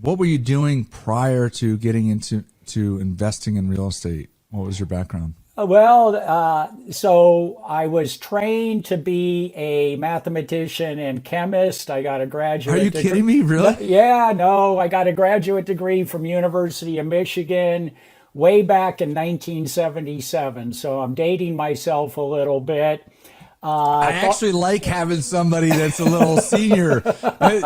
what were you doing prior to getting into investing in real estate? What was your background? So I was trained to be a mathematician and chemist. I got a Are you graduate degree. kidding me? No, Really? yeah, no, I got a graduate degree from University of Michigan way back in 1977. So I'm dating myself a little bit. I Thought, actually like having somebody that's a little senior.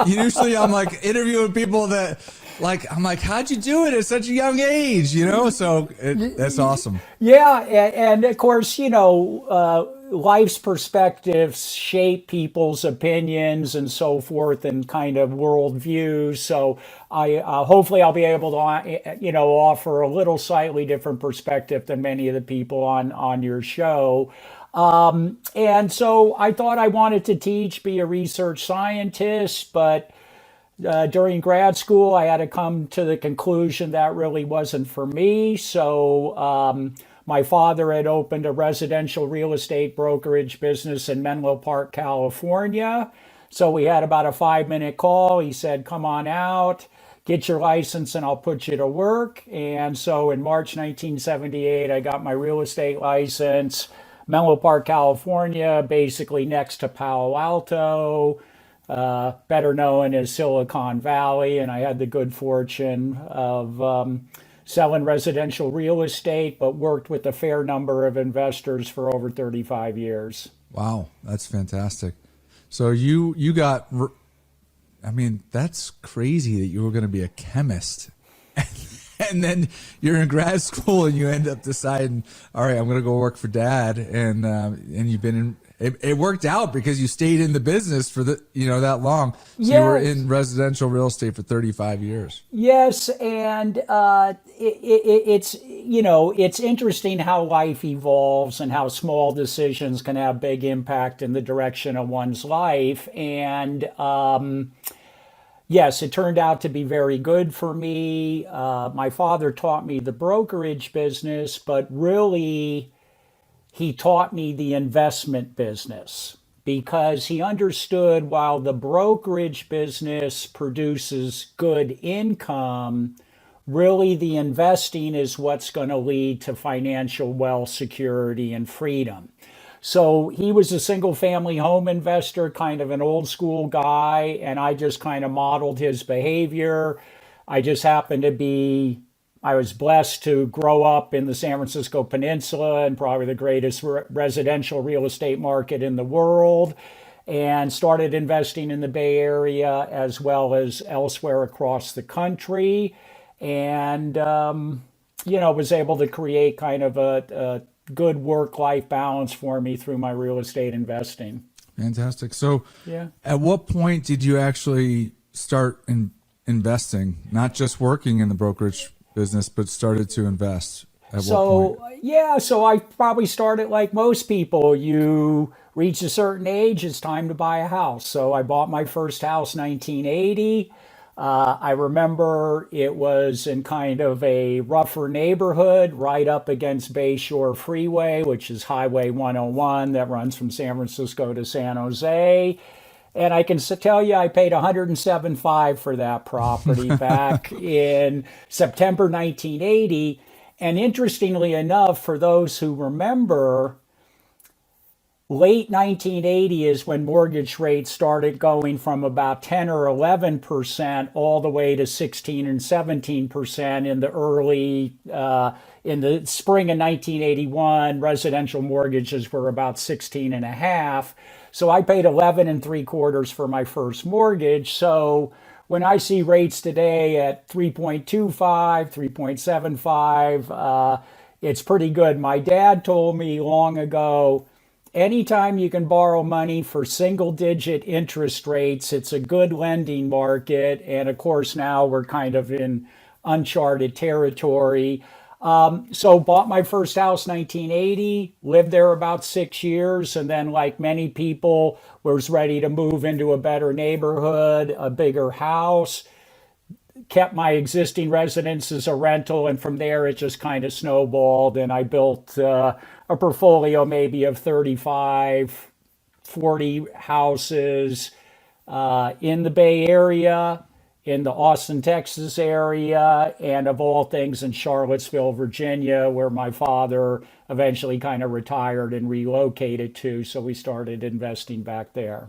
Usually I'm like interviewing people that I'm like, how'd you do it at such a young age? So that's awesome. Yeah, and of course, life's perspectives shape people's opinions and so forth, and kind of worldviews. So I hopefully I'll be able to offer a little slightly different perspective than many of the people on your show. And so I thought I wanted to teach, be a research scientist, but during grad school, I had to come to the conclusion that really wasn't for me. So my father had opened a residential real estate brokerage business in Menlo Park, California. So we had about a 5 minute call. He said, "Come on out, get your license, and I'll put you to work." And so in March 1978, I got my real estate license. Menlo Park, California, basically next to Palo Alto, better known as Silicon Valley. And I had the good fortune of selling residential real estate, but worked with a fair number of investors for over 35 years. Wow, that's fantastic. So you got, I mean, that's crazy that you were going to be a chemist. And then you're in grad school and you end up deciding, all right, I'm going to go work for dad. And you've been in, it worked out because you stayed in the business for that long. So you were Yes, in residential real estate for 35 years. yes, and it's interesting how life evolves and how small decisions can have big impact in the direction of one's life. And yes, it turned out to be very good for me. My father taught me the brokerage business, but really, he taught me the investment business because he understood while the brokerage business produces good income, really the investing is what's going to lead to financial wealth, security, and freedom. So he was a single family home investor, kind of an old school guy, and I just kind of modeled his behavior. I just happened to be, I was blessed to grow up in the San Francisco Peninsula and probably the greatest residential real estate market in the world, and started investing in the Bay Area as well as elsewhere across the country. And, was able to create kind of a good work life balance for me through my real estate investing. Fantastic. So Yeah. at what point did you actually start investing, not just working in the brokerage business, but started to invest? At what point? So I probably started like most people. You reach a certain age, it's time to buy a house. So I bought my first house 1980. I remember it was in kind of a rougher neighborhood right up against Bayshore Freeway, which is Highway 101 that runs from San Francisco to San Jose. And I can tell you, I paid 107.5 for that property back in September 1980. And interestingly enough, for those who remember, late 1980 is when mortgage rates started going from about 10 or 11% all the way to 16 and 17% in the in the spring of 1981. Residential mortgages were about 16 and a half. So I paid 11 and three quarters for my first mortgage. So when I see rates today at 3.25, 3.75, it's pretty good. My dad told me long ago, anytime you can borrow money for single digit interest rates, it's a good lending market. And of course, now we're kind of in uncharted territory. So bought my first house 1980, lived there about 6 years, and then like many people was ready to move into a better neighborhood, a bigger house, kept my existing residence as a rental, and from there it just kind of snowballed, and I built a portfolio maybe of 35, 40 houses in the Bay Area. in the Austin, Texas area, and of all things in Charlottesville, Virginia, where my father eventually kind of retired and relocated to. So we started investing back there.